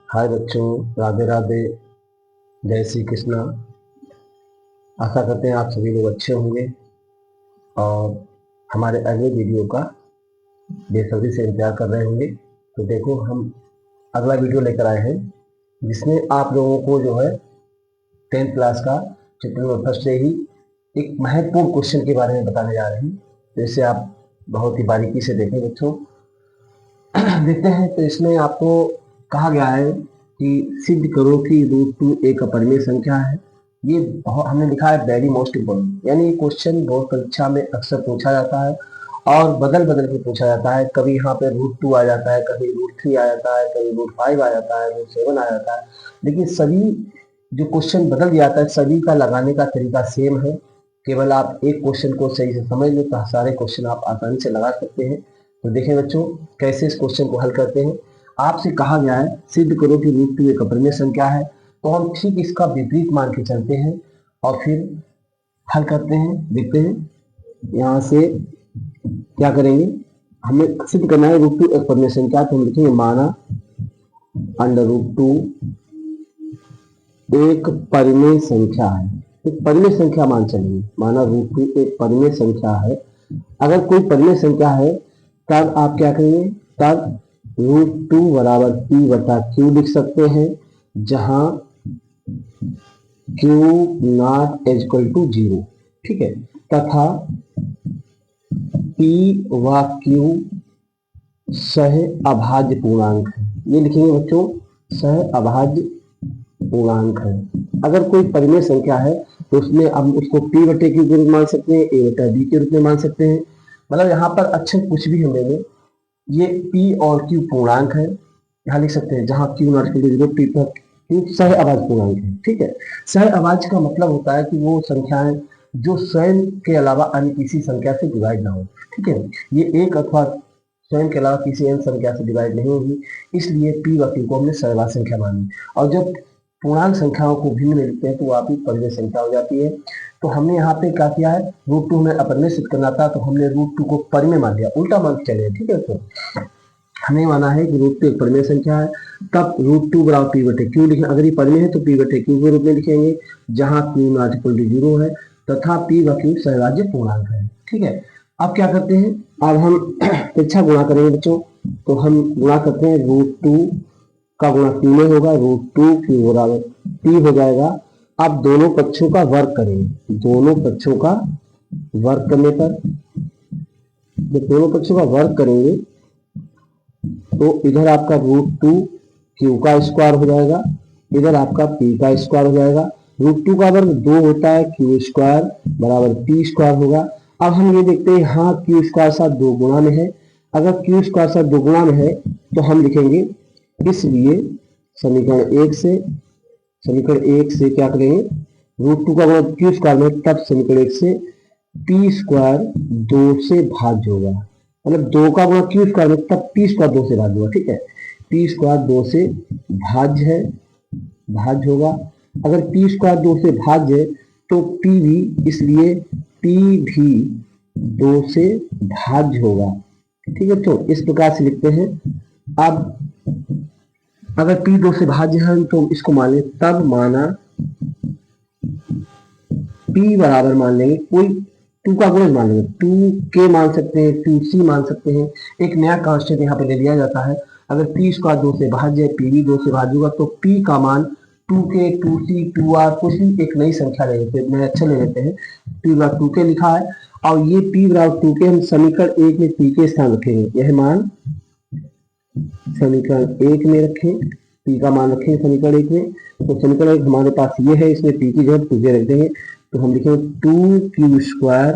हाय बच्चों, राधे राधे, जय श्री कृष्णा। आशा करते हैं आप सभी लोग अच्छे होंगे और हमारे अगले वीडियो का बेसब्री से इंतजार कर रहे होंगे। तो देखो, हम अगला वीडियो लेकर आए हैं जिसमें आप लोगों को जो है 10th क्लास का चैप्टर नंबर फर्स्ट से ही एक महत्वपूर्ण क्वेश्चन के बारे में बताने जा रहे हैं। तो इसे आप बहुत ही बारीकी से देखें बच्चों। देखते हैं। तो इसमें आपको कहा गया है कि सिद्ध करो कि √2 एक अपरिमेय संख्या है। ये बहुत हमने लिखा है वेरी मोस्ट इम्पोर्टेंट, यानी ये क्वेश्चन बोर्ड परीक्षा में अक्सर पूछा जाता है और बदल बदल के पूछा जाता है। कभी यहाँ पे √2 आ जाता है, कभी √3 आ जाता है, कभी √5 आ जाता है, √7 आ जाता है। लेकिन सभी जो क्वेश्चन बदल जाता है, सभी का लगाने का तरीका सेम है। केवल आप एक क्वेश्चन को सही से समझ लो तो सारे क्वेश्चन आप आसानी से लगा सकते हैं। तो देखें बच्चों, कैसे इस क्वेश्चन को हल करते हैं। आपसे कहा गया है सिद्ध करो कि √2 एक अपरिमेय संख्या है। तो हम ठीक इसका विपरीत मान के चलते हैं और फिर हल करते हैं। देखते हैं यहाँ से क्या करेंगे। हमें सिद्ध करना है √2 एक अपरिमेय संख्या। तो हम लिखेंगे माना √2 एक परिमेय संख्या है। एक परिमेय संख्या मान चलेंगे। माना √2 एक परिमेय संख्या है। अगर कोई परिमेय संख्या है तब आप क्या करेंगे, तब √2 बराबर p/q लिख सकते हैं, जहां q not is equal to 0। ठीक है, तथा p व q सह अभाज्य पूर्णांक है। ये लिखेंगे बच्चों, सह अभाज्य पूर्णांक है। अगर कोई परिमेय संख्या है तो उसमें हम उसको p/q के रूप में मान सकते हैं, a/b के रूप में मान सकते हैं। मतलब यहाँ पर अक्षर कुछ भी हम लेंगे, ये p और q पूर्णांक है। यहाँ लिख सकते हैं जहां q not equal to 0, p पर q सह अभाज्य पूर्णांक है। ठीक है, सह अभाज्य का मतलब होता है कि वो संख्याएं जो स्वयं के अलावा अन्य किसी संख्या से डिवाइड ना हो। ठीक है, ये एक अथवा स्वयं के अलावा किसी अन्य संख्या से डिवाइड नहीं होगी, इसलिए p व q को हमने सहअभाज्य संख्या मानी। और जब पूर्णांक संख्याओं को भिन्न में लिखते हैं तो वो आपकी परिमेय संख्या हो जाती है। तो हमने यहाँ पे क्या किया है, √2 में अपरिमेय सिद्ध करना था तो हमने √2 को परिमेय मान लिया, उल्टा मान के चले। ठीक है, तो हमें माना है कि √2 एक परिमेय संख्या है, तब √2 बराबर p/q लिखें। अगर ये परिमेय है तो p/q के रूप में लिखेंगे, जहां q नॉट इक्वल टू 0 है तथा p व q सहअभाज्य पूर्णांक है। ठीक है, अब क्या करते हैं, अब हम परीक्षा गुणा करेंगे बच्चों। तो हम गुणा करते हैं, √2 का गुणा q में होगा, √2 q बराबर p हो जाएगा। अब दोनों पक्षों का वर्ग करेंगे। दोनों पक्षों का वर्ग करने पर, जब दोनों पक्षों का वर्ग करेंगे तो इधर आपका √2 q का स्क्वायर हो जाएगा, इधर आपका p का स्क्वायर हो जाएगा। √2 का वर्ग 2 होता है, q स्क्वायर बराबर p स्क्वायर होगा। अब हम ये देखते हैं, हाँ q स्क्वायर साथ 2 गुणा में है। अगर q स्क्वायर साथ 2 गुणा में है तो हम लिखेंगे, इसलिए समीकरण 1 से क्या करेंगे, √2 का गुणा q स्क्वायर में, तब समीकरण 1 से p स्क्वायर 2 से भाज्य होगा। मतलब 2 का गुणा q स्क्वायर में, तब p स्क्वायर 2 से भाज्य होगा। ठीक है, p स्क्वायर 2 से भाज्य है, भाज्य होगा। अगर p स्क्वायर 2 से भाज्य है तो p भी, इसलिए p भी 2 से भाज्य होगा। ठीक है, तो इस प्रकार से लिखते हैं। अब अगर p 2 से भाज्य है तो इसको मान लें, तब माना p बराबर मान लेंगे, कोई 2 का गुणज मान लेंगे, 2k मान सकते हैं, 2c मान सकते हैं। एक नया कांस्टेंट यहाँ पे ले लिया जाता है। अगर p स्क्वायर 2 से भाज्य है, p भी 2 से भाज्य होगा, तो p का मान 2k, 2c, 2r, कुछ भी एक नई संख्या ले लेते हैं, अच्छा ले लेते हैं। p बराबर 2k लिखा है और ये p बराबर 2k हम समीकरण 1 में p के स्थान रखेंगे। यह मान समीकरण 1 में रखें, p का मान रखें समीकरण 1 में। तो समीकरण 1 हमारे पास ये है, इसमें p की जगह 2k रख देंगे। तो हम लिखेंगे 2q स्क्वायर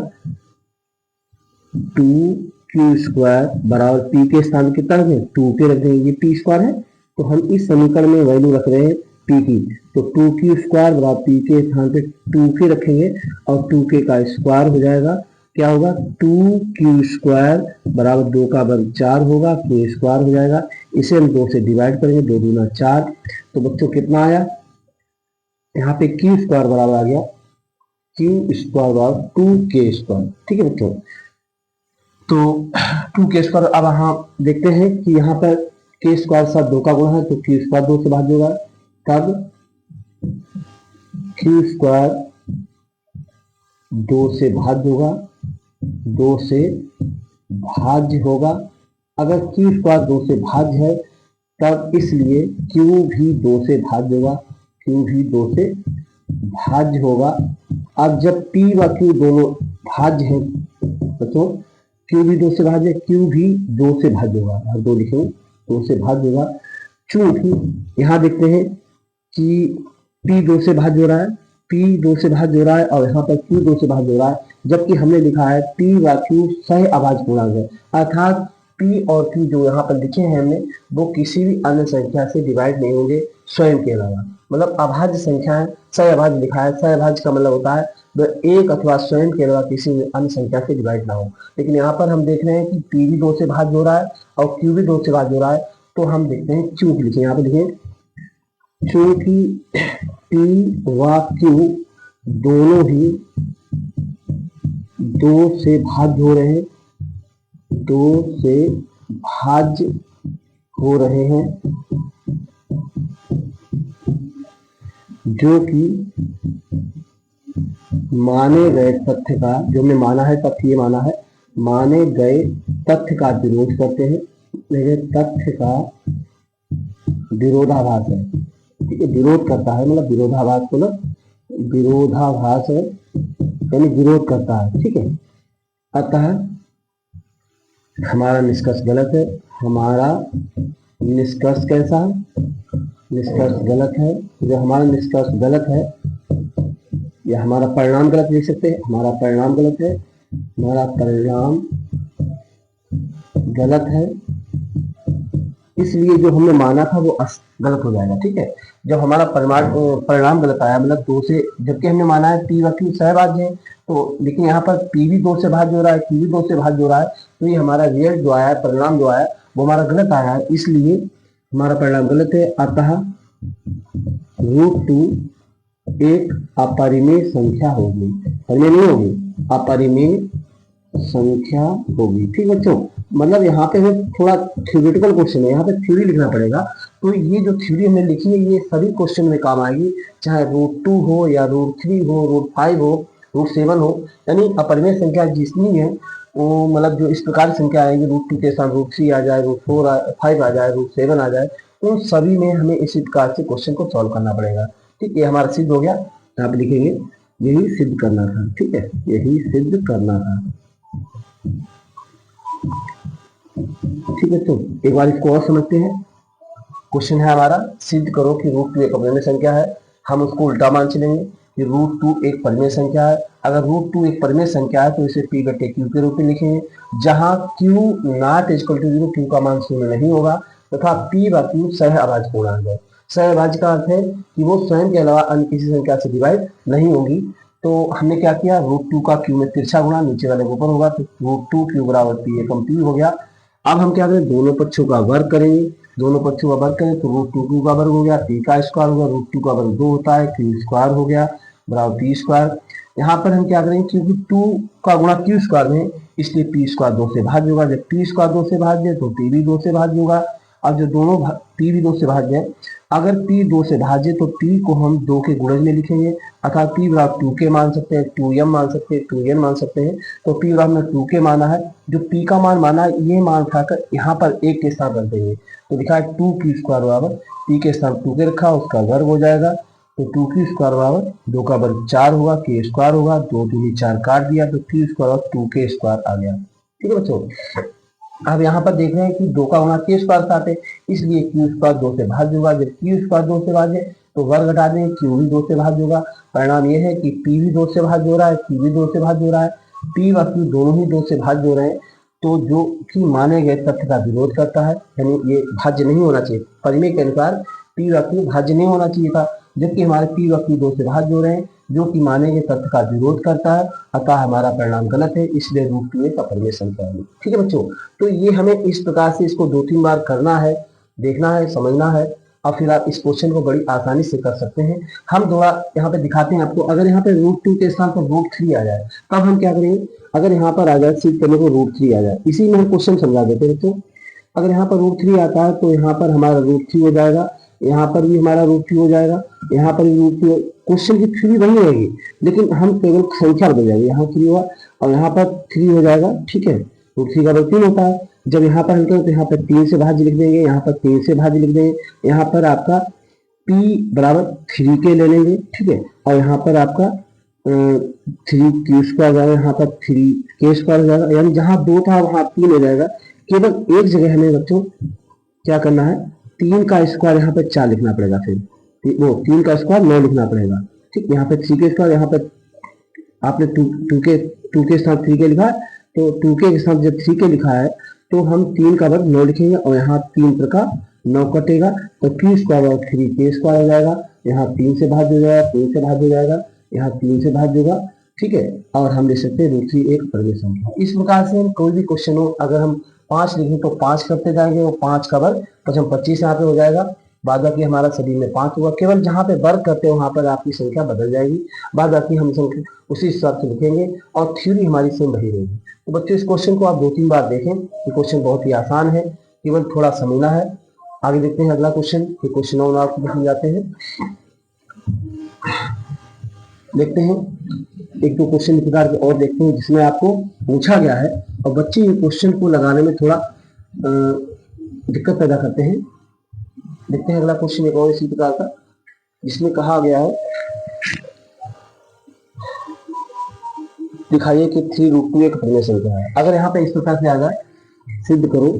बराबर p के स्थान कितना रखें, 2k रख देंगे, ये p स्क्वायर है। तो हम इस समीकरण में वैल्यू रख रहे हैं p की, तो 2q स्क्वायर बराबर p के स्थान पे 2k रखेंगे और 2k का स्क्वायर हो जाएगा। क्या होगा, 2q स्क्वायर बराबर 2 का वर्ग 4 होगा, q स्क्वायर हो जाएगा। इसे हम 2 से डिवाइड करेंगे, 2 दूना 4। तो बच्चों कितना आया, यहाँ पे q स्क्वायर बराबर आ गया, q स्क्वायर बराबर 2k स्क्वायर। ठीक है बच्चों, तो 2k स्क्वायर। अब हम देखते हैं कि यहाँ पर के स्क्वायर साथ 2 का गुणा है तो क्यू स्क्वायर 2 से भाज्य होगा, तब क्यू स्क्वायर 2 से भाज्य होगा, 2 से भाज्य होगा। अगर क्यू स्क्वायर 2 से भाज्य है तब इसलिए क्यू भी 2 से भाज्य होगा, क्यू भी 2 से भाज्य होगा। अब जब पी व क्यू दोनों भाज्य हैं बच्चों, क्यू भी 2 से भाज्य है, क्यू भी 2 से भाज्य होगा, हर 2 लिखेंगे 2 से भाज्य होगा। चूंकि यहाँ देखते हैं कि पी 2 से भाज्य हो रहा है, पी 2 से भाज्य हो रहा है और यहाँ पर क्यू 2 से भाज्य हो रहा है, जबकि हमने लिखा है पी व क्यू सह अभाज्य पूर्णांक है, अर्थात पी और क्यू जो यहाँ पर लिखे हैं हमने वो किसी भी अन्य संख्या से डिवाइड नहीं होंगे स्वयं के अलावा। मतलब अभाज्य संख्या है, सह अभाज्य लिखा है, सह अभाज्य का मतलब होता है वह एक अथवा स्वयं के अलावा किसी अन्य संख्या से डिवाइड ना हो। लेकिन यहाँ पर हम देख रहे हैं कि पी भी 2 से भाज्य हो रहा है और क्यू भी 2 से भाज्य हो रहा है, तो हम देखते हैं चूंकि लिखे, यहाँ पे लिखे चूंकि पी व क्यू दोनों ही 2 से भाज्य हो रहे हैं, 2 से भाज्य हो रहे हैं, जो कि माने गए तथ्य का, जो हमने माना है तथ्य ये माना है, माने गए तथ्य का विरोध करते हैं, तथ्य का विरोधाभास है, ठीक है, विरोध करता है मतलब विरोधाभास को ना, विरोधाभास है यानी विरोध करता है, ठीक है। अतः हमारा निष्कर्ष गलत है, हमारा निष्कर्ष कैसा है, निष्कर्ष गलत है। जो हमारा निष्कर्ष गलत है या हमारा परिणाम गलत लिख सकते हैं, हमारा परिणाम गलत है, हमारा परिणाम गलत है, इसलिए जो हमने माना था वो गलत हो जाएगा, ठीक है। जब हमारा परिणाम गलत आया मतलब 2 से, जबकि हमने माना है पी व क्यू सहभाज्य है, तो लेकिन यहाँ पर पी भी 2 से भाज्य हो रहा है, क्यू भी 2 से भाज्य हो रहा है, तो ये हमारा रिजल्ट जो आया, परिणाम जो आया वो हमारा गलत आया है, इसलिए हमारा परिणाम गलत है। अतः √2 एक अपरिमेय संख्या होगी, परिमेय नहीं होगी, अपरिमेय संख्या होगी, ठीक बच्चों। मतलब यहाँ पे थोड़ा थ्योरेटिकल क्वेश्चन है, यहाँ पे थ्योरी लिखना पड़ेगा, तो ये जो थ्योरी हमने लिखी है ये सभी क्वेश्चन में काम आएगी, चाहे √2 हो या √3 हो, √5 हो, √7 हो, यानी अपरिमेय संख्या जितनी है वो मतलब जो इस प्रकार की संख्या आएगी, √2 के साथ √3 आ जाए, √5 आ जाए, √7 आ जाए, उन सभी में हमें इसी प्रकार से क्वेश्चन को सॉल्व करना पड़ेगा, ठीक। ये हमारा सिद्ध हो गया, यहाँ पे लिखेंगे यही सिद्ध करना था, ठीक है, यही सिद्ध करना था, ठीक है। तो एक बार इसको और समझते हैं। क्वेश्चन है हमारा, सिद्ध करो कि √2 एक अपरिमेय संख्या है। हम उसको उल्टा मान चलेंगे कि √2 एक परिमेय संख्या है। अगर √2 एक परिमेय संख्या है तो इसे p बटे q के रूप में लिखेंगे, जहां q not equal to 0, q का मान 0 नहीं होगा, तथा p व q सह अभाज्य पूर्णांक है। सह अभाज्य का अर्थ है कि वो स्वयं के अलावा अन्य किसी संख्या से डिवाइड नहीं होगी। तो हमने क्या किया, √2 का q में तिरछा गुणा नीचे वाले ऊपर होगा, तो √2 q बराबर p एकम p हो गया। अब हम क्या करें, दोनों पक्षों का वर्ग करेंगे, दोनों पक्षों का वर्ग करें तो √2 का वर्ग हो गया, p का स्क्वायर होगा, √2 का वर्ग 2 होता है, q स्क्वायर हो गया बराबर p स्क्वायर। यहाँ पर हम क्या करेंगे, क्योंकि 2 का गुणा q स्क्वायर में, इसलिए p स्क्वायर 2 से भाज्य होगा। जब p स्क्वायर 2 से भाज्य है तो p भी 2 से भाज्य होगा। अब जो दोनों p भी 2 से भाज्य है, अगर p 2 से भाज्य तो p को हम 2 के गुणज में लिखेंगे, अर्थात p बराबर 2k मान सकते हैं, 2m मान सकते हैं, 2n मान सकते हैं। तो p बराबर हमने 2k माना है, जो p का मान माना है ये मान उठाकर यहाँ पर 1 के स्थान रख देंगे, तो लिखा है 2q स्क्वायर बराबर p के स्थान 2k रखा, उसका वर्ग हो जाएगा, तो 2q स्क्वायर बराबर 2 का वर्ग 4 होगा, k स्क्वायर होगा, 2 दूनी 4 काट दिया, तो q स्क्वायर और 2k स्क्वायर आ गया, ठीक है बच्चों। अब यहाँ पर देख रहे हैं कि 2 का गुणा k स्क्वायर साथ है, इसलिए q स्क्वायर 2 से भाज्य होगा। जब q स्क्वायर 2 से भाज्य तो वर्ग घटा दें, q भी 2 से भाज्य होगा। परिणाम ये है कि p भी 2 से भाज्य हो रहा है, q भी 2 से भाज्य हो रहा है, p व q दोनों ही 2 से भाज्य हो रहे हैं, तो जो कि माने गए तथ्य का विरोध करता है, यानी ये भाज्य नहीं होना चाहिए, परिमेय के अनुसार p व q भाज्य नहीं होना चाहिए था, जबकि हमारे p व q 2 से भाज्य हो रहे हैं, जो कि माने गए तथ्य का विरोध करता है, अतः हमारा परिणाम गलत है, इसलिए √2 एक अपरिमेय संख्या है, ठीक है बच्चों। तो ये हमें इस प्रकार से इसको 2-3 बार करना है, देखना है, समझना है, और फिर आप इस क्वेश्चन को बड़ी आसानी से कर सकते हैं। हम थोड़ा यहाँ पे दिखाते हैं आपको, अगर यहाँ पे √2 के स्थान पर √3 आ जाए तब हम क्या करेंगे, अगर यहाँ पर आ जाए सिद्ध करने को √3 आ जाए, इसी में हम क्वेश्चन समझा देते हैं बच्चों। अगर यहाँ पर √3 आता है तो यहाँ पर हमारा √3 हो जाएगा, यहाँ पर भी हमारा √3 हो जाएगा, यहाँ पर भी √3। क्वेश्चन की 3 वही रहेगी, लेकिन हम केवल संख्या बदल जाएगी। यहाँ 3 हुआ और यहाँ पर 3 हो जाएगा, ठीक है। √3 का वर्ग 3 होता है। जब यहाँ पर हम करें तो यहाँ पर 3 से भाज्य लिख देंगे, यहाँ पर 3 से भाज्य लिख देंगे, यहाँ पर आपका p बराबर 3k ले लेंगे, ठीक है। और यहाँ पर आपका 3q² जाएगा, यहाँ पर 3k² हो जाएगा, यानी जहाँ 2 था वहाँ 3 हो जाएगा। केवल एक जगह हमें बच्चों क्या करना है, 3 का स्क्वायर यहाँ पे 4 लिखना पड़ेगा, फिर वो 3 का स्क्वायर 9 लिखना पड़ेगा, ठीक। यहाँ पे 3k², यहाँ पे आपने 2 के साथ 3k लिखा है, तो 2k के साथ जब 3k लिखा है तो हम 3 का वर्ग 9 लिखेंगे और यहाँ 3 का 9 कटेगा तो q² और 3k² हो जाएगा। यहाँ 3 से भाज्य हो जाएगा, 3 से भाज्य हो जाएगा, यहाँ 3 से भाज्य होगा, ठीक है। और हम ले सकते हैं √3 एक परिमेय संख्या। इस प्रकार से हम कोई भी क्वेश्चन हो, अगर हम 5 लिखें तो 5 करते जाएंगे, वो 5 का वर्ग 25 यहाँ पे हो जाएगा। बाद बाकी हमारा सभी में 5 हुआ। केवल जहाँ पे वर्ग करते हैं वहां पर आपकी संख्या बदल जाएगी, बाद बाकी हम संख्या उसी हिसाब से लिखेंगे और थ्योरी हमारी सेम वही रहेगी। तो बच्चों इस क्वेश्चन को आप 2-3 बार देखें, ये क्वेश्चन बहुत ही आसान है, केवल थोड़ा समझना है। आगे देखते हैं अगला क्वेश्चन। ये क्वेश्चन और आपको बन जाते हैं, देखते हैं एक दो क्वेश्चन प्रकार के और देखते हैं जिसमें आपको पूछा गया है और बच्चे ये क्वेश्चन को लगाने में थोड़ा दिक्कत पैदा करते हैं। देखते हैं अगला क्वेश्चन एक और इसी प्रकार का, जिसमें कहा गया है दिखाइए कि 3√2 एक परिमेय संख्या है। अगर यहाँ पे इस प्रकार से आ जाए, सिद्ध करो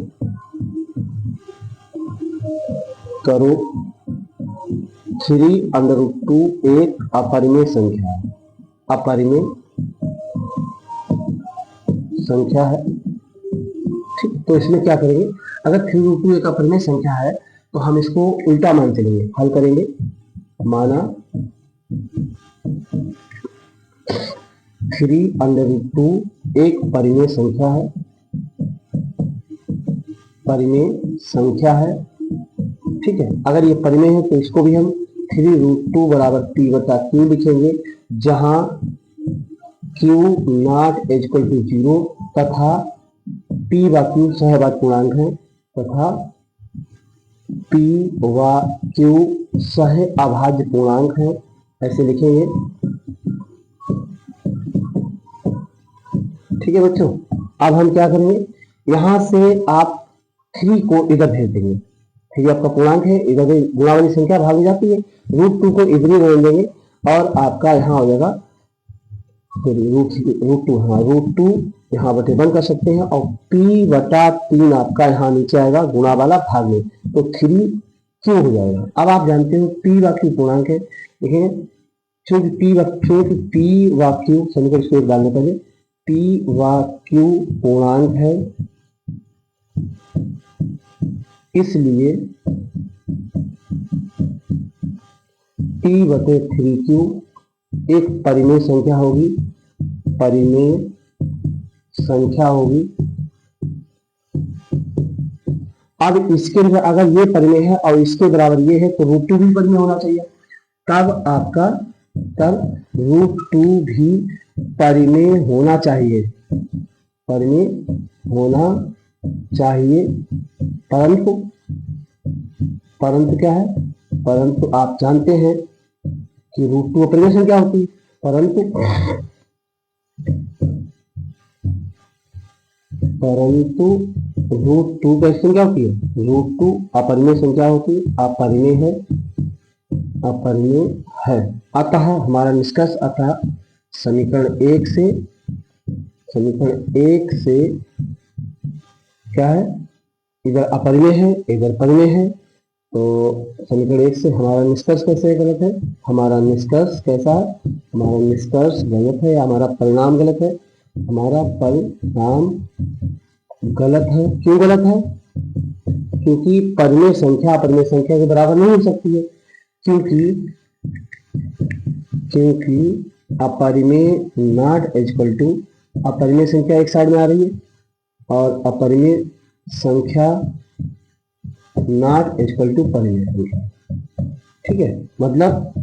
3√2 एक अपरिमेय संख्या है, अपरिमेय संख्या है, ठीक। तो इसमें क्या करेंगे, अगर 3√2 एक अपरिमेय संख्या है तो हम इसको उल्टा मान चलेंगे, हल करेंगे। माना 3√2 एक परिमेय संख्या है, परिमेय संख्या है, ठीक है। अगर ये परिमेय है तो इसको भी हम 3√2 बराबर p/q लिखेंगे, जहां q नॉट इक्वल टू 0 तथा p व q सहभाज्य पूर्णांक है, तथा p व q सहअभाज्य पूर्णांक है, ऐसे लिखेंगे, ठीक है बच्चों। अब हम क्या करेंगे, यहां से आप 3 को इधर भेज देंगे, ठीक है। आपका पूर्णांक है, इधर गुणा वाली संख्या भाग हो जाती है, √2 को इधर ही बोल देंगे और आपका यहाँ हो जाएगा √2, हाँ √2 यहाँ बटे 1 कर सकते हैं और p/3 आपका यहाँ नीचे आएगा गुणा वाला भाग में, तो 3q हो जाएगा। अब आप जानते हो p व q पूर्णांक है, देखिए चूंकि p व q समीकरण इसको डालने पहले p व q पूर्णांक है, इसलिए p/3q एक परिमेय संख्या होगी, परिमेय संख्या होगी। अब इसके लिए अगर ये परिमेय है और इसके बराबर ये है तो √2 भी परिमेय होना चाहिए, तब √2 भी परिमेय होना चाहिए, परिमेय होना चाहिए। परंतु क्या है, परंतु आप जानते हैं कि √2 अपरिमेय संख्या होती है, परंतु √2 कैसी संख्या होती है, √2 अपरिमेय संख्या होती है, अपरिमेय है, अपरिमेय है। अतः हमारा निष्कर्ष, अतः समीकरण 1 से क्या है, इधर अपरिमेय है, इधर परिमेय है, तो समीकरण 1 से हमारा निष्कर्ष कैसे गलत है, हमारा निष्कर्ष कैसा है, हमारा निष्कर्ष गलत है, हमारा परिणाम गलत है, हमारा परिणाम गलत है। क्यों गलत है, क्योंकि परिमेय संख्या अपरिमेय संख्या के बराबर नहीं हो सकती है, क्योंकि अपरिमेय नॉट इक्वल टू, अपरिमेय संख्या एक साइड में आ रही है और अपरिमेय संख्या नॉट इक्वल टू परिमेय संख्या, ठीक है। मतलब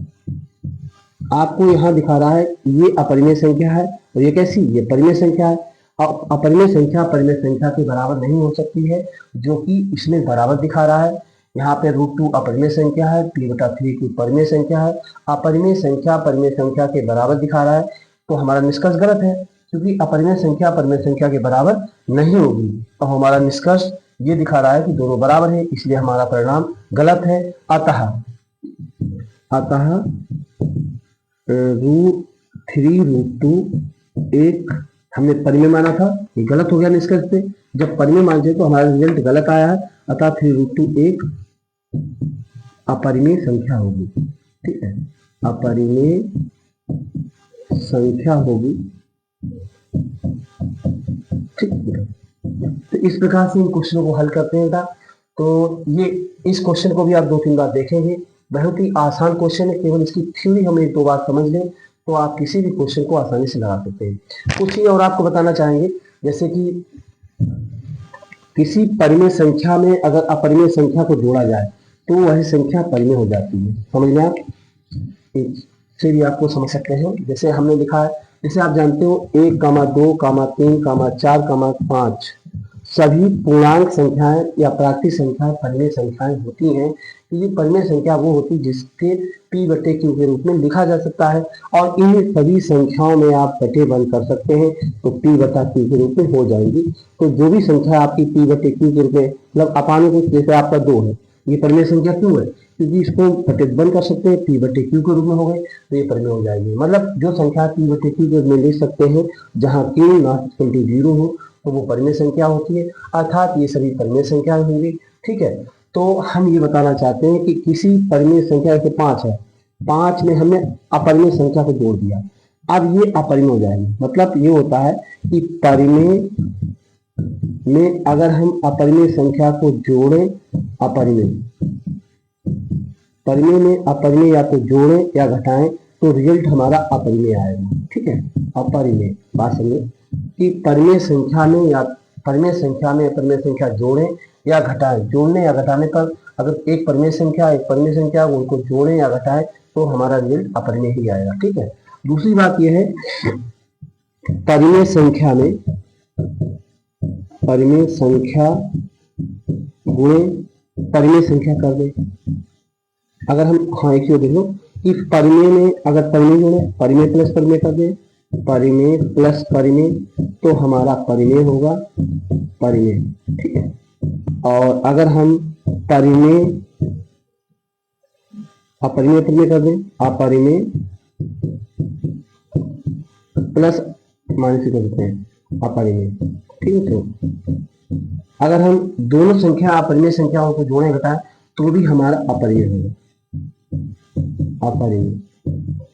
आपको यहाँ दिखा रहा है ये अपरिमेय संख्या है और ये कैसी, ये परिमेय संख्या है, अपरिमेय संख्या परिमेय संख्या के बराबर नहीं हो सकती है, जो कि इसमें बराबर दिखा रहा है। यहाँ पे √2 अपरिमेय संख्या है, p/3 की परिमेय संख्या है। अपरिमेय संख्या परिमेय संख्या के बराबर दिखा रहा है, तो हमारा निष्कर्ष गलत है, क्योंकि अपरिमेय संख्या परिमेय संख्या के बराबर नहीं होगी। तो हमारा निष्कर्ष ये दिखा रहा है कि दोनों बराबर है, इसलिए हमारा परिणाम गलत है। अतः √3 √2 एक हमने परिमेय माना था, ये गलत हो गया निष्कर्ष पे। जब परिमेय मानते तो हमारा रिजल्ट गलत आया है। अतः 3√2 एक अपरिमेय संख्या होगी। ठीक है, अपरिमेय संख्या होगी। ठीक है, तो इस प्रकार से इन क्वेश्चनों को हल करते हैं बेटा। तो ये इस क्वेश्चन को भी आप 2-3 बार देखेंगे, बहुत ही आसान क्वेश्चन है। केवल इसकी थ्योरी हम 1-2 बार समझ लें तो आप किसी भी क्वेश्चन को आसानी से लगा सकते हैं। कुछ ही और आपको बताना चाहेंगे, जैसे कि किसी परिमेय संख्या में अगर अपरिमेय संख्या को जोड़ा जाए तो वही संख्या परिमेय हो जाती है। समझ में आप इससे भी आपको समझ सकते हैं। जैसे हमने लिखा है, जैसे आप जानते हो 1, 2, 3, 4, 5 सभी पूर्णांक संख्याएं या प्राकृतिक संख्याएं परिमेय संख्याएं होती हैं। ये परिमेय संख्या वो होती है जिसके p/q के रूप में लिखा जा सकता है, और इन सभी संख्याओं में आप बटे बंद कर सकते हैं तो p/q के रूप में हो जाएगी। तो जो भी संख्या आपकी p/q के रूप में, मतलब अपानुरूप, जैसे आपका 2 है, ये परिमेय संख्या क्यों है? क्योंकि इसको बटे बंद कर सकते हैं, p/q के रूप में हो गए तो ये परिमेय हो जाएगी। मतलब जो संख्या p/q के रूप में लिख सकते हैं जहाँ q ≠ 0 हो तो वो परिमेय संख्या होती है, अर्थात ये सभी परिमेय संख्या होंगी। ठीक है, तो हम ये बताना चाहते हैं कि किसी परिमेय संख्या, जैसे 5 है, 5 में हमने अपरिमेय संख्या को जोड़ दिया, अब ये अपरिमेय हो जाएगी। मतलब ये होता है कि परिमेय में अगर हम अपरिमेय संख्या को जोड़ें, परिमेय में अपरिमेय या तो जोड़ें या घटाएं तो रिजल्ट हमारा अपरिमेय आएगा। ठीक है, अपरिमेय बात समझिए कि परिमेय संख्या में या परिमेय संख्या में अपरिमेय संख्या जोड़ें या घटाएं। जोड़ने या घटाने पर अगर एक परिमेय संख्या उनको जोड़ें या घटाएं तो हमारा रिजल्ट अपरिमेय ही आएगा। ठीक है, दूसरी बात यह है, परिमेय संख्या में परिमेय संख्या गुणे परिमेय संख्या कर दें। अगर हम एक ही देखो कि परिमेय में अगर परिमेय जोड़े, परिमेय प्लस परिमेय कर दें, परिमेय प्लस परिमेय तो हमारा परिमेय होगा परिमेय। ठीक है, और अगर हम परिमेय अपरिमेय परिमेय कर दें, अपरिमेय प्लस माइनस कर देते हैं अपरिमेय। ठीक है, तो अगर हम दोनों संख्या अपरिमेय संख्याओं को जोड़े घटाएं तो भी हमारा अपरिमेय होगा, अपरिमेय।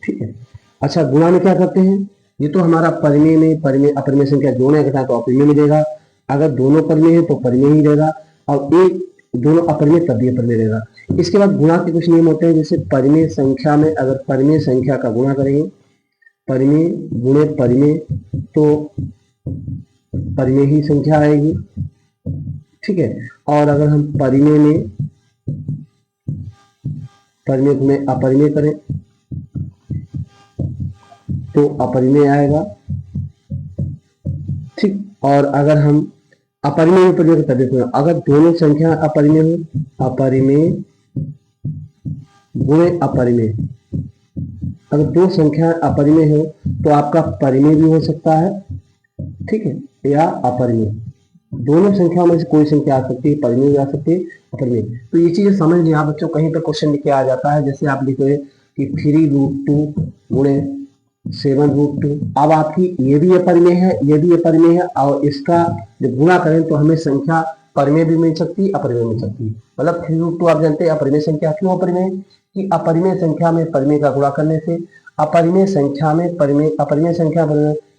ठीक है, अच्छा गुणा में क्या करते हैं, ये तो हमारा परिमेय में परिमेय अपरिमेय संख्या जोड़े घटाएं तो अपरिमेय मिलेगा, अगर दोनों परिमेय है तो परिमेय ही रहेगा, और एक दोनों अपरिमेय तब भी अपरिमेय रहेगा। इसके बाद गुणा के कुछ नियम होते हैं, जैसे परिमेय संख्या में अगर परिमेय संख्या का गुणा करेंगे, परिमेय गुणे परिमेय तो परिमेय ही संख्या आएगी। ठीक है, और अगर हम परिमेय में परिमेय गुणे अपरिमेय करें तो अपरिमेय आएगा। ठीक, और अगर हम अपरिमेय में परिमेय कर देते हैं, अगर दोनों संख्या अपरिमेय हो, अपरिमेय गुणे अपरिमेय, अगर दो संख्या अपरिमेय हो तो आपका परिमेय भी हो सकता है। ठीक है, या अपरिमेय, दोनों संख्याओं में से कोई संख्या आ सकती है, परिमेय भी आ सकती है, अपरिमेय। तो ये चीजें समझ लिया बच्चों, कहीं पर क्वेश्चन लिखे आ जाता है, जैसे आप लिखे कि 3√2 गुणे 7√2। अब आपकी ये भी अपरिमेय है, ये भी अपरिमेय है, और इसका जब गुणा करें तो हमें संख्या परिमेय भी मिल सकती है, अपरिमेय मिल सकती है। मतलब 3√2 आप जानते हैं अपरिमेय संख्या क्यों अपरिमेय, कि अपरिमेय संख्या में परिमेय का गुणा करने से अपरिमेय संख्या में अपरिमेय संख्या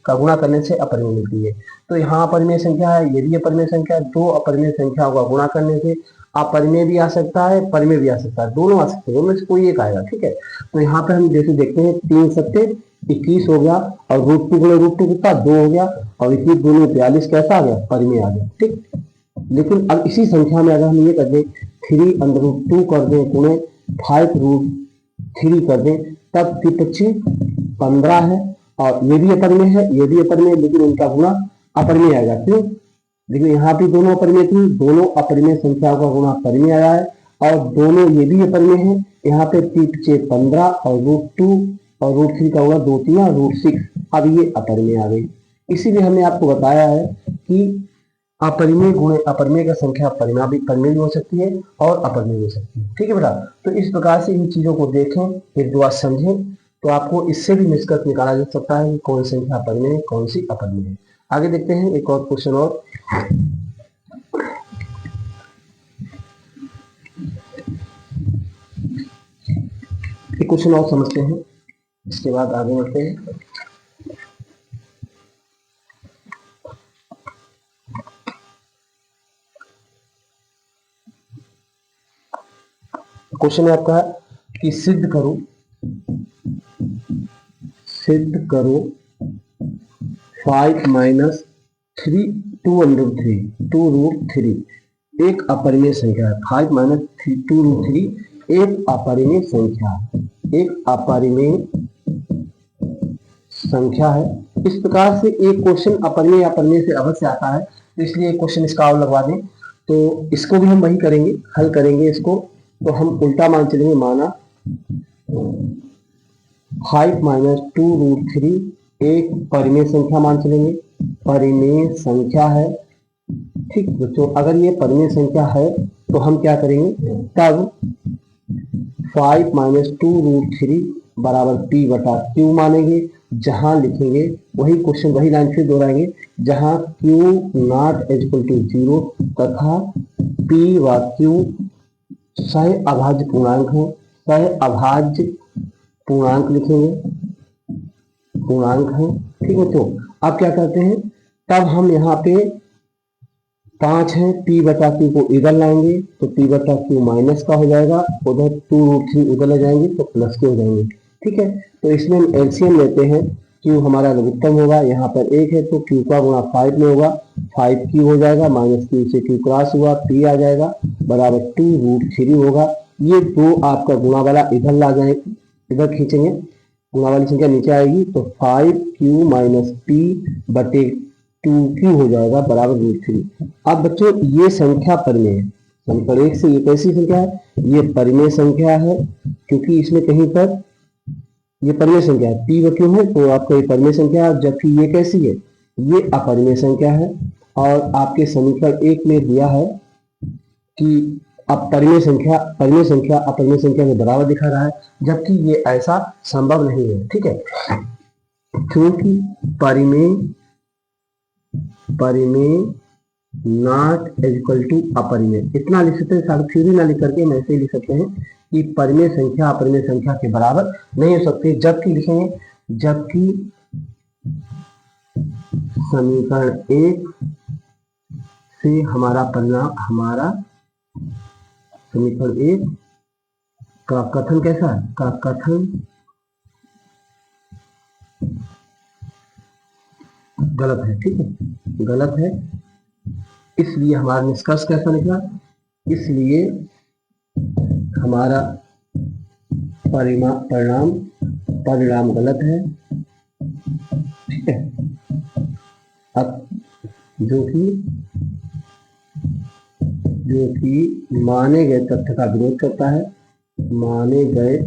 का गुणा करने से अपरिमेय मिलती है। तो यहाँ अपरिमेय संख्या है, ये भी अपरिमेय संख्या है, दो अपरिमेय संख्याओं का गुणा करने से अपरिमेय भी आ सकता है, परिमेय भी आ सकता है, दोनों आ सकते हैं, उनमें से कोई एक आएगा। ठीक है, तो यहाँ पे हम जैसे देखते हैं 3 सत्ते 21 हो गया, और √2 गुणे √2 कितना 2 हो गया, और 21 गुणे 42 कैसा आ गया, परिमेय आ गया। ठीक, लेकिन अब इसी संख्या में अगर हम ये कर दें 3√2 कर दें गुणे 5√3 कर दें, तब तिपच्ची 15 है, और ये भी अपरिमेय है, ये भी अपरिमेय, लेकिन उनका गुणा अपरिमेय आएगा। क्यों? देखिए यहाँ भी दोनों अपरिमेय थी, दोनों अपरिमेय संख्याओं का गुणा परिमेय आया है, और दोनों ये भी अपरिमेय है। यहाँ पे 3×15 और √2 और √3 का हुआ 2 3 √6। अब ये अपरिमेय आ गई। इसीलिए हमने आपको बताया है कि अपरिमेय गुणे अपरिमेय का संख्या परिमेय भी हो सकती है और अपरिमेय हो सकती है। ठीक है बेटा, तो इस प्रकार से इन चीजों को देखें, एक दो बार समझें, तो आपको इससे भी निष्कर्ष निकाला जा सकता है कि कौन सी संख्या परिमेय है, कौन सी अपरिमेय है। आगे देखते हैं एक और क्वेश्चन और। एक क्वेश्चन और समझते हैं, इसके बाद आगे बढ़ते हैं। क्वेश्चन है आपका कि सिद्ध करो 5 - 3 2√3 एक अपरिमेय संख्या है। 5 - 2√3 एक अपरिमेय संख्या, एक अपरिमेय संख्या है। इस प्रकार से एक क्वेश्चन अपरिमेय अपरिमेय से अवश्य आता है, तो इसलिए एक क्वेश्चन इसका और लगवा दें। तो इसको भी हम वही करेंगे, हल करेंगे इसको, तो हम उल्टा मान चलेंगे। माना 5 - 2√3 एक परिमेय संख्या मान चलेंगे, परिमेय संख्या है। ठीक बच्चों, अगर ये परिमेय संख्या है तो हम क्या करेंगे, तब 5 - 2√3 बराबर p/q मानेंगे। जहां लिखेंगे वही क्वेश्चन, वही लाइन फिर दोहराएंगे, जहां q नॉट इक्वल टू 0 तथा p व q सह अभाज्य पूर्णांक है। सह अभाज्य पूर्णांक लिखेंगे, पूर्णांक है। ठीक है, तो अब क्या करते हैं, तब हम यहाँ पे 5 है, p/q को इधर लाएंगे तो p/q माइनस का हो जाएगा, उधर 2√3 उधर ले जाएंगे तो प्लस के हो जाएंगे। ठीक है, तो इसमें हम एलसीएम लेते हैं। q हमारा लघुत्तम होगा, यहाँ पर 1 है तो q का गुणा 5 में होगा, 5q हो जाएगा, -q से q क्रॉस हुआ, p आ जाएगा बराबर 2√3 होगा। ये दो आपका गुणा वाला इधर ला जाएंगे, इधर खींचेंगे, गुणा वाली संख्या नीचे आएगी, तो 5q - p/2q हो जाएगा बराबर √3। अब बच्चों ये संख्या परिमेय है, समीकरण 1 से ये कैसी संख्या है, ये परिमेय संख्या है, क्योंकि इसमें कहीं पर ये परिमेय संख्या है, p व q है तो आपका ये परिमेय संख्या है, जबकि ये कैसी है, ये अपरिमेय संख्या है। और आपके समीकरण 1 में दिया है कि अब परिमेय संख्या अपरिमेय संख्या के बराबर दिखा रहा है, जबकि ये ऐसा संभव नहीं है। ठीक है, क्योंकि परिमेय नॉट इक्वल टू अपरिमेय, इतना लिख सकते हैं, सारी थ्योरी ना लिख करके हम ऐसे ही लिख सकते हैं कि परिमेय संख्या अपरिमेय संख्या के बराबर नहीं हो सकती। जबकि लिखेंगे, जबकि समीकरण 1 से हमारा परिणाम, हमारा समीकरण 1 का कथन कैसा है, का कथन गलत है। ठीक है, गलत है, इसलिए हमारा निष्कर्ष कैसा निकला, इसलिए हमारा परिणाम गलत है। ठीक है, अब जो कि माने गए तथ्य का विरोध करता है, माने गए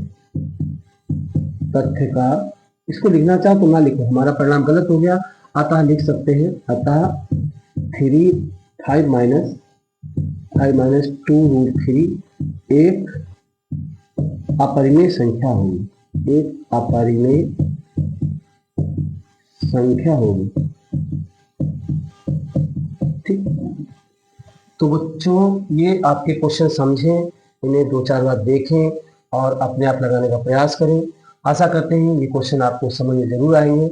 तथ्य का, इसको लिखना चाहो तो ना लिखो, हमारा परिणाम गलत हो गया, अतः लिख सकते हैं, अतः 5 - 2√3 एक अपरिमेय संख्या होगी, एक अपरिमेय संख्या होगी। ठीक, तो बच्चों ये आपके क्वेश्चन समझें, इन्हें 2-4 बार देखें और अपने आप लगाने का प्रयास करें। आशा करते हैं ये क्वेश्चन आपको समझ में जरूर आएंगे।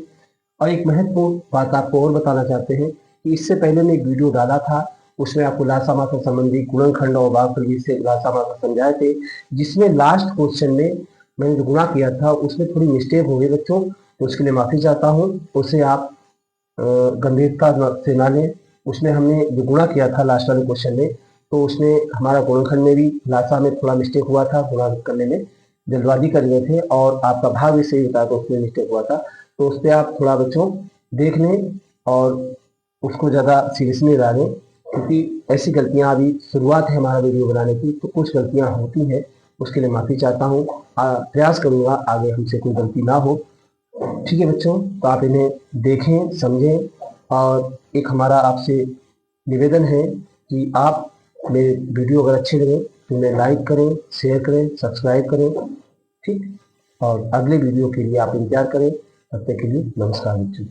और एक महत्वपूर्ण बात आपको और बताना चाहते हैं कि इससे पहले मैं एक वीडियो डाला था, उसमें आपको लासा मात्रा संबंधी गुणनखंड और भागफल से लासा मात्रा समझाए थे, जिसमें लास्ट क्वेश्चन में मैंने जो गुणा किया था उसमें थोड़ी मिस्टेक हो गई बच्चों, तो उसके लिए माफी चाहता हूँ, उसे आप गंभीरता से ना लें। उसमें हमने जो गुणा किया था लास्ट वाले क्वेश्चन में, तो उसमें हमारा गुणनखंड में भी लासा में थोड़ा मिस्टेक हुआ था, गुणा करने में जल्दबाजी कर गए थे, और आपका भाग भी सही बताया तो उसमें मिस्टेक हुआ था। तो उस पर आप थोड़ा बच्चों देख लें और उसको ज़्यादा सीरियस नहीं डालें, क्योंकि ऐसी गलतियां, अभी शुरुआत है हमारा वीडियो बनाने की, तो कुछ गलतियां होती हैं, उसके लिए माफ़ी चाहता हूँ। प्रयास करूँगा आगे हमसे कोई गलती ना हो। ठीक है बच्चों, तो आप इन्हें देखें, समझें, और एक हमारा आपसे निवेदन है कि आप मेरे वीडियो अगर अच्छे लगे तो उन्हें लाइक करें, शेयर करें, सब्सक्राइब करें। ठीक, और अगले वीडियो के लिए आप इंतजार करें। तब तक के लिए नमस्कार बच्चों।